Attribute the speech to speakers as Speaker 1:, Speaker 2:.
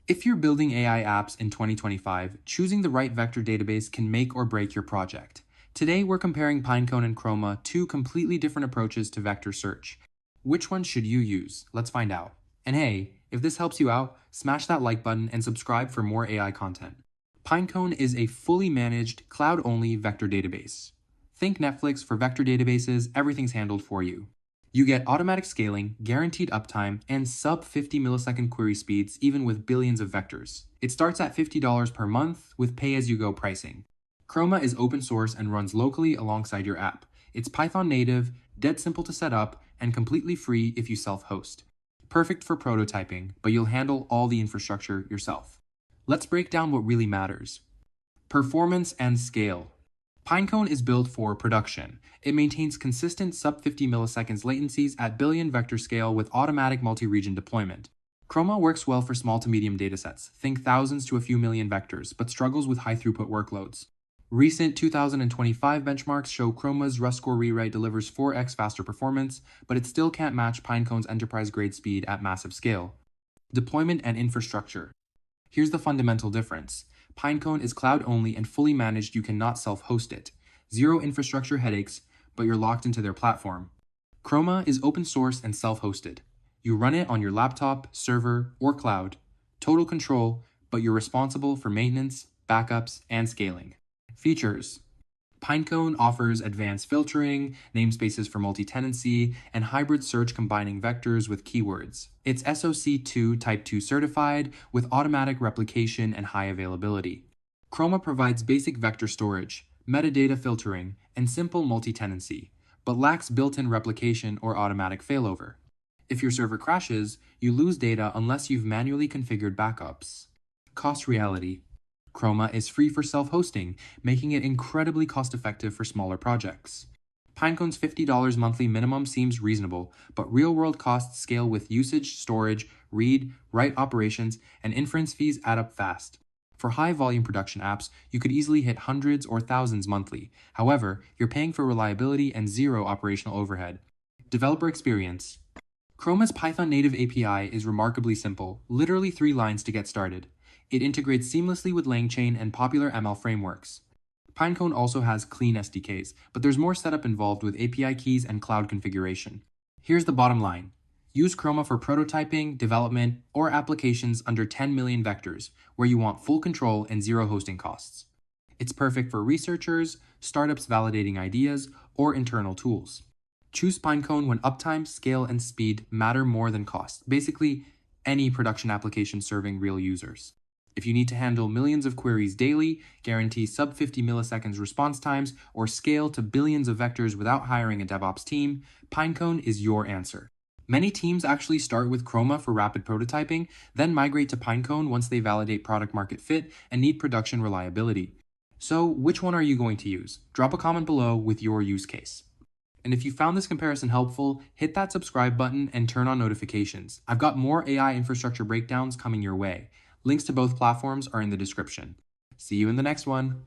Speaker 1: If you're building AI apps in 2025, choosing the right vector database can make or break your project. Today, we're comparing Pinecone and Chroma, two completely different approaches to vector search. Which one should you use? Let's find out. And hey, if this helps you out, smash that like button and subscribe for more AI content. Pinecone is a fully managed, cloud-only vector database. Think Netflix for vector databases, everything's handled for you. You get automatic scaling, guaranteed uptime, and sub 50 millisecond query speeds even with billions of vectors. It starts at $50 per month with pay-as-you-go pricing. Chroma is open source and runs locally alongside your app. It's Python native, dead simple to set up, and completely free if you self-host. Perfect for prototyping, but you'll handle all the infrastructure yourself. Let's break down what really matters. Performance and scale. Pinecone is built for production. It maintains consistent sub 50 milliseconds latencies at billion vector scale with automatic multi-region deployment. Chroma works well for small to medium datasets, think thousands to a few million vectors, but struggles with high throughput workloads. Recent 2025 benchmarks show Chroma's REST-core rewrite delivers 4x faster performance, but it still can't match Pinecone's enterprise-grade speed at massive scale. Deployment and infrastructure. Here's the fundamental difference. Pinecone is cloud-only and fully managed. You cannot self-host it. Zero infrastructure headaches, but you're locked into their platform. Chroma is open source and self-hosted. You run it on your laptop, server, or cloud. Total control, but you're responsible for maintenance, backups, and scaling. Features. Pinecone offers advanced filtering, namespaces for multi-tenancy, and hybrid search combining vectors with keywords. It's SOC2 Type 2 certified with automatic replication and high availability. Chroma provides basic vector storage, metadata filtering, and simple multi-tenancy, but lacks built-in replication or automatic failover. If your server crashes, you lose data unless you've manually configured backups. Cost reality. Chroma is free for self-hosting, making it incredibly cost-effective for smaller projects. Pinecone's $50 monthly minimum seems reasonable, but real-world costs scale with usage, storage, read, write operations, and inference fees add up fast. For high-volume production apps, you could easily hit hundreds or thousands monthly. However, you're paying for reliability and zero operational overhead. Developer experience. Chroma's Python native API is remarkably simple, literally 3 lines to get started. It integrates seamlessly with LangChain and popular ML frameworks. Pinecone also has clean SDKs, but there's more setup involved with API keys and cloud configuration. Here's the bottom line. Use Chroma for prototyping, development, or applications under 10 million vectors, where you want full control and zero hosting costs. It's perfect for researchers, startups validating ideas, or internal tools. Choose Pinecone when uptime, scale, and speed matter more than cost. Basically, any production application serving real users. If you need to handle millions of queries daily, guarantee sub 50 milliseconds response times, or scale to billions of vectors without hiring a DevOps team, Pinecone is your answer. Many teams actually start with Chroma for rapid prototyping, then migrate to Pinecone once they validate product market fit and need production reliability. So, which one are you going to use? Drop a comment below with your use case. And if you found this comparison helpful, hit that subscribe button and turn on notifications. I've got more AI infrastructure breakdowns coming your way. Links to both platforms are in the description. See you in the next one.